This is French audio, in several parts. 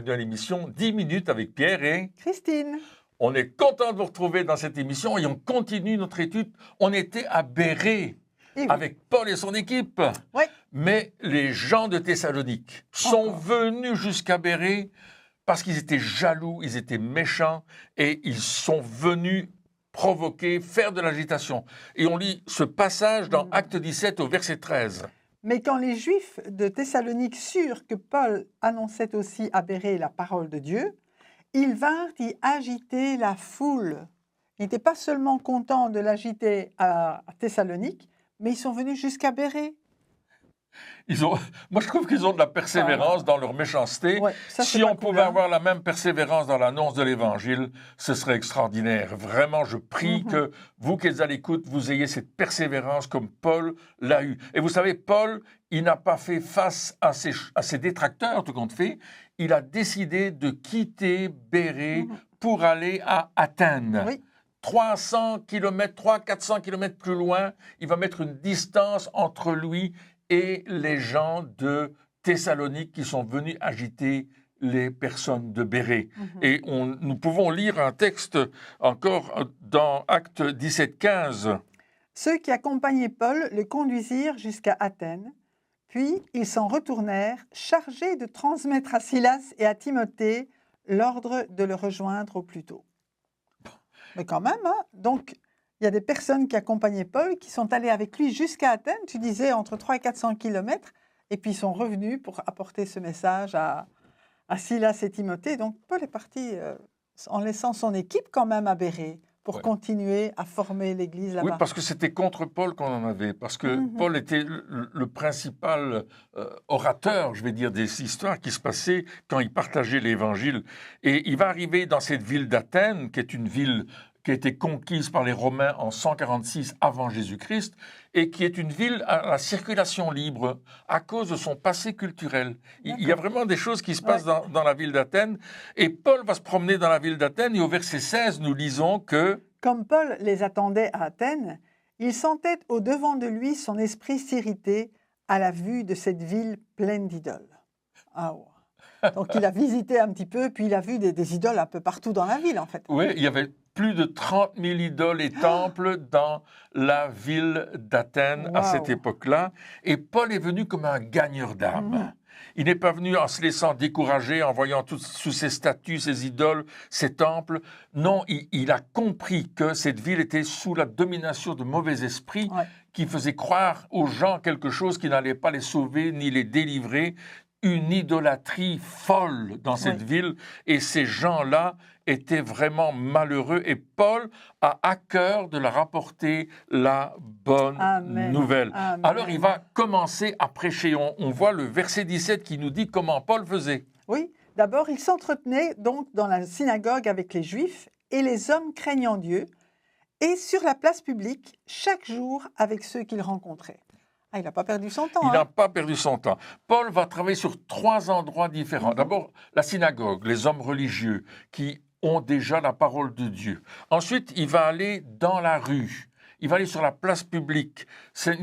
bienvenue à l'émission 10 minutes avec Pierre et Christine. On est content de vous retrouver dans cette émission et on continue notre étude. On était à Bérée avec Paul et son équipe. Oui. Mais les gens de Thessalonique sont venus jusqu'à Bérée parce qu'ils étaient jaloux, ils étaient méchants et ils sont venus provoquer, faire de l'agitation. Et on lit ce passage dans Acte 17 au verset 13. Mais quand les Juifs de Thessalonique surent que Paul annonçait aussi à Bérée la parole de Dieu, ils vinrent y agiter la foule. Ils n'étaient pas seulement contents de l'agiter à Thessalonique, mais ils sont venus jusqu'à Bérée. Moi, je trouve qu'ils ont de la persévérance dans leur méchanceté. Ouais, si on pouvait avoir la même persévérance dans l'annonce de l'Évangile, ce serait extraordinaire. Vraiment, je prie que vous qui êtes à l'écoute, vous ayez cette persévérance comme Paul l'a eu. Et vous savez, Paul, il n'a pas fait face à ses détracteurs, tout compte fait. Il a décidé de quitter Bérée pour aller à Athènes. Oui. 300 km, 400 km plus loin, il va mettre une distance entre lui et les gens de Thessalonique qui sont venus agiter les personnes de Bérée. Et nous pouvons lire un texte encore dans Acte 17, 15. Ceux qui accompagnaient Paul le conduisirent jusqu'à Athènes, puis ils s'en retournèrent, chargés de transmettre à Silas et à Timothée l'ordre de le rejoindre au plus tôt. Mais quand même, hein, donc il y a des personnes qui accompagnaient Paul, qui sont allées avec lui jusqu'à Athènes, tu disais entre 300 et 400 kilomètres, et puis ils sont revenus pour apporter ce message à Silas et Timothée. Donc Paul est parti en laissant son équipe quand même à Bérée pour continuer à former l'Église là-bas. Oui, parce que c'était contre Paul qu'on en avait, parce que Paul était le principal orateur, je vais dire, des histoires qui se passaient quand il partageait l'Évangile. Et il va arriver dans cette ville d'Athènes, qui est une ville qui a été conquise par les Romains en 146 avant Jésus-Christ, et qui est une ville à la circulation libre à cause de son passé culturel. Il y a vraiment des choses qui se passent dans la ville d'Athènes, et Paul va se promener dans la ville d'Athènes, et au verset 16, nous lisons que... Comme Paul les attendait à Athènes, il sentait au-devant de lui son esprit s'irriter à la vue de cette ville pleine d'idoles. Ah ouais. Donc il a visité un petit peu, puis il a vu des idoles un peu partout dans la ville, en fait. Oui, il y avait plus de 30 000 idoles et temples dans la ville d'Athènes à cette époque-là. Et Paul est venu comme un gagneur d'âme. Il n'est pas venu en se laissant décourager, en voyant sous ses statues, ses idoles, ses temples. Non, il a compris que cette ville était sous la domination de mauvais esprits qui faisaient croire aux gens quelque chose qui n'allait pas les sauver ni les délivrer. Une idolâtrie folle dans cette ville, et ces gens-là étaient vraiment malheureux, et Paul a à cœur de leur apporter la bonne nouvelle. Amen. Alors il va commencer à prêcher. On voit le verset 17 qui nous dit comment Paul faisait. Oui, d'abord il s'entretenait donc dans la synagogue avec les Juifs et les hommes craignant Dieu, et sur la place publique, chaque jour avec ceux qu'il rencontrait. Ah, il n'a pas perdu son temps. Il n'a pas perdu son temps. Paul va travailler sur 3 endroits différents. D'abord, la synagogue, les hommes religieux qui ont déjà la parole de Dieu. Ensuite, il va aller dans la rue. Il va aller sur la place publique. C'est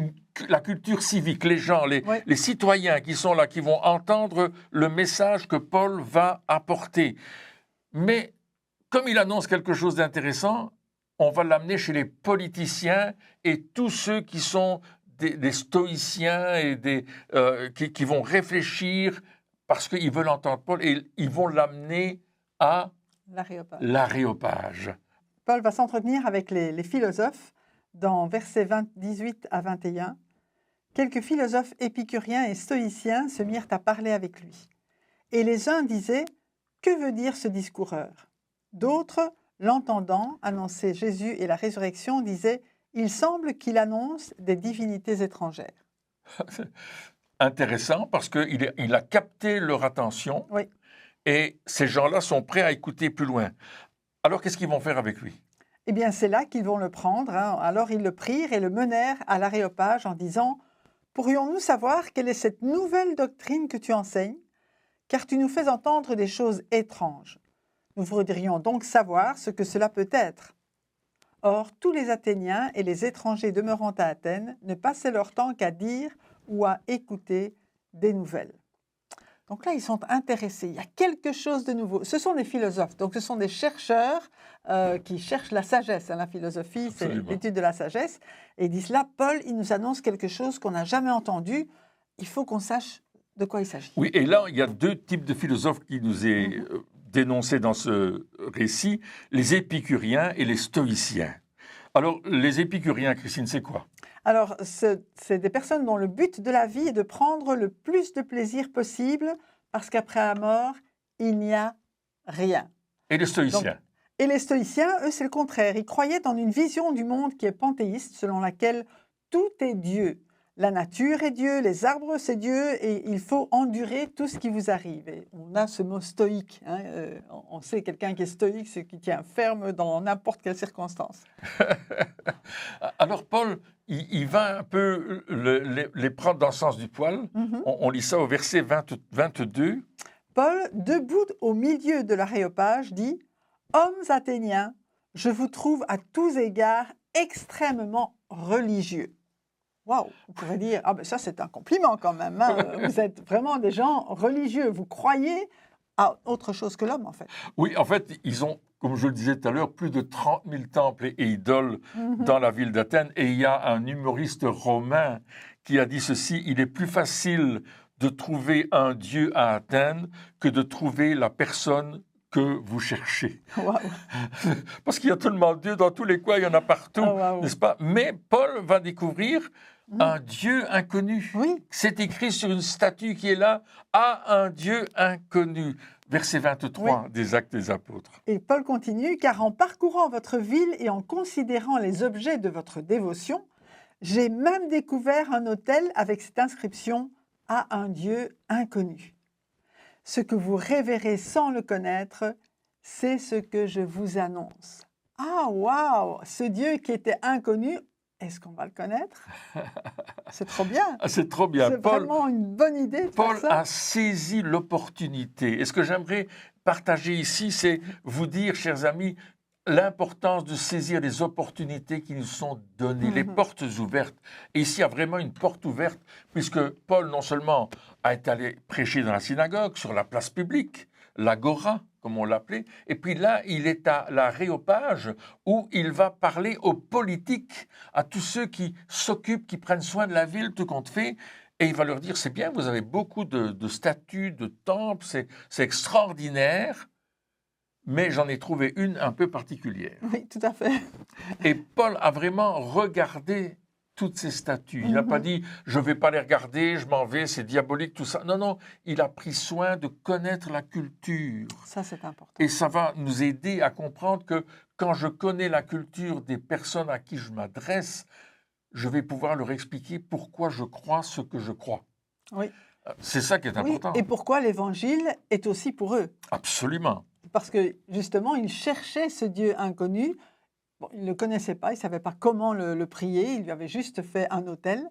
la culture civique, les gens, les citoyens qui sont là, qui vont entendre le message que Paul va apporter. Mais comme il annonce quelque chose d'intéressant, on va l'amener chez les politiciens et tous ceux qui sont des stoïciens et qui vont réfléchir parce qu'ils veulent entendre Paul, et ils vont l'amener à l'Aréopage. Paul va s'entretenir avec les philosophes dans versets 18 à 21. Quelques philosophes épicuriens et stoïciens se mirent à parler avec lui. Et les uns disaient « Que veut dire ce discoureur ?» D'autres, l'entendant annoncer Jésus et la résurrection, disaient « Il semble qu'il annonce des divinités étrangères. » Intéressant, parce qu'il a capté leur attention, et ces gens-là sont prêts à écouter plus loin. Alors, qu'est-ce qu'ils vont faire avec lui? Eh bien, c'est là qu'ils vont le prendre. Alors, ils le prirent et le menèrent à l'Aréopage en disant « Pourrions-nous savoir quelle est cette nouvelle doctrine que tu enseignes? Car tu nous fais entendre des choses étranges. Nous voudrions donc savoir ce que cela peut être. » Or, tous les Athéniens et les étrangers demeurant à Athènes ne passaient leur temps qu'à dire ou à écouter des nouvelles. Donc là, ils sont intéressés. Il y a quelque chose de nouveau. Ce sont des philosophes, donc ce sont des chercheurs qui cherchent la sagesse. La philosophie, c'est Absolument. l'étude de la sagesse. Et ils disent là, Paul, il nous annonce quelque chose qu'on n'a jamais entendu. Il faut qu'on sache de quoi il s'agit. Oui, et là, il y a deux types de philosophes qui nous est dénoncés dans ce récit, les épicuriens et les stoïciens. Alors, les épicuriens, Christine, c'est quoi? Alors, c'est des personnes dont le but de la vie est de prendre le plus de plaisir possible parce qu'après la mort, il n'y a rien. Et les stoïciens? Et les stoïciens, eux, c'est le contraire. Ils croyaient dans une vision du monde qui est panthéiste, selon laquelle tout est Dieu. La nature est Dieu, les arbres, c'est Dieu, et il faut endurer tout ce qui vous arrive. Et on a ce mot stoïque. On sait quelqu'un qui est stoïque, c'est qui tient ferme dans n'importe quelle circonstance. Alors, Paul, il va un peu les prendre dans le sens du poil. On lit ça au verset 22. Paul, debout au milieu de l'aréopage, dit « Hommes athéniens, je vous trouve à tous égards extrêmement religieux. » Waouh, on pourrait dire « Ah ben ça c'est un compliment quand même, vous êtes vraiment des gens religieux, vous croyez à autre chose que l'homme en fait. » Oui, en fait, ils ont, comme je le disais tout à l'heure, plus de 30 000 temples et idoles dans la ville d'Athènes. Et il y a un humoriste romain qui a dit ceci, il est plus facile de trouver un Dieu à Athènes que de trouver la personne que vous cherchez. Waouh. Parce qu'il y a tellement de dieux dans tous les coins, il y en a partout, Waouh. n'est-ce pas? Mais Paul va découvrir un Dieu inconnu. Oui. C'est écrit sur une statue qui est là, à un Dieu inconnu. Verset 23 des Actes des Apôtres. Et Paul continue, car en parcourant votre ville et en considérant les objets de votre dévotion, j'ai même découvert un autel avec cette inscription « à un Dieu inconnu ». Ce que vous révérez sans le connaître, c'est ce que je vous annonce. Ah, waouh! Ce Dieu qui était inconnu, est-ce qu'on va le connaître? C'est trop bien. Ah, c'est trop bien. C'est vraiment une bonne idée de Paul faire ça. a saisi l'opportunité. Et ce que j'aimerais partager ici, c'est vous dire, chers amis, l'importance de saisir les opportunités qui nous sont données, les portes ouvertes. Et ici, il y a vraiment une porte ouverte, puisque Paul, non seulement a été allé prêcher dans la synagogue, sur la place publique, l'agora, comme on l'appelait, et puis là, il est à l'Aréopage, où il va parler aux politiques, à tous ceux qui s'occupent, qui prennent soin de la ville, tout compte fait, et il va leur dire, c'est bien, vous avez beaucoup de statues, de temples, c'est extraordinaire, mais j'en ai trouvé une un peu particulière. Oui, tout à fait. Et Paul a vraiment regardé toutes ces statues. Il n'a pas dit « je ne vais pas les regarder, je m'en vais, c'est diabolique, tout ça ». Non, non, il a pris soin de connaître la culture. Ça, c'est important. Et ça va nous aider à comprendre que quand je connais la culture des personnes à qui je m'adresse, je vais pouvoir leur expliquer pourquoi je crois ce que je crois. Oui. C'est ça qui est important. Oui, et pourquoi l'Évangile est aussi pour eux. Absolument. Parce que justement, ils cherchaient ce Dieu inconnu. Bon, ils ne le connaissaient pas, ils ne savaient pas comment le prier, ils lui avaient juste fait un autel.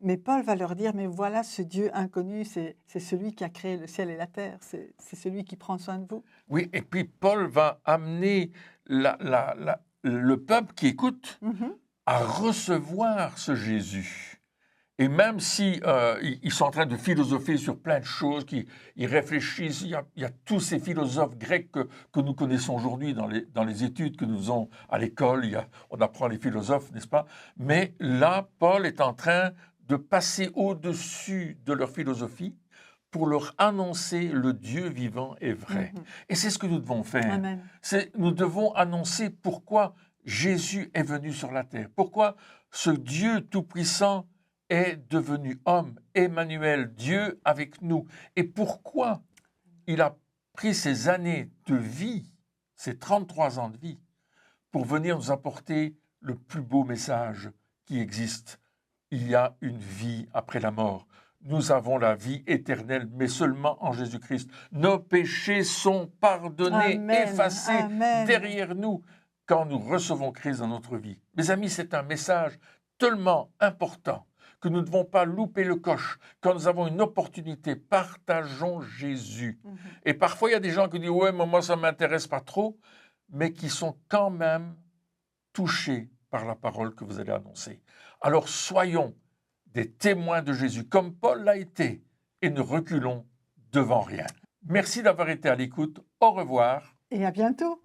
Mais Paul va leur dire, mais voilà ce Dieu inconnu, c'est celui qui a créé le ciel et la terre, c'est celui qui prend soin de vous. Oui, et puis Paul va amener le peuple qui écoute à recevoir ce Jésus. Et même si ils sont en train de philosopher sur plein de choses, ils réfléchissent, il y a tous ces philosophes grecs que nous connaissons aujourd'hui dans les études que nous faisons à l'école, on apprend les philosophes, n'est-ce pas? Mais là, Paul est en train de passer au-dessus de leur philosophie pour leur annoncer le Dieu vivant et vrai. Et c'est ce que nous devons faire. Amen. Nous devons annoncer pourquoi Jésus est venu sur la terre, pourquoi ce Dieu tout-puissant est devenu homme, Emmanuel, Dieu avec nous. Et pourquoi il a pris ces années de vie, ces 33 ans de vie, pour venir nous apporter le plus beau message qui existe. Il y a une vie après la mort. Nous avons la vie éternelle, mais seulement en Jésus-Christ. Nos péchés sont pardonnés, Amen. effacés Amen. derrière nous quand nous recevons Christ dans notre vie. Mes amis, c'est un message tellement important que nous ne devons pas louper le coche. Quand nous avons une opportunité, partageons Jésus. Et parfois, il y a des gens qui disent « Ouais, mais moi, ça ne m'intéresse pas trop », mais qui sont quand même touchés par la parole que vous allez annoncer. Alors, soyons des témoins de Jésus, comme Paul l'a été, et ne reculons devant rien. Merci d'avoir été à l'écoute. Au revoir. Et à bientôt.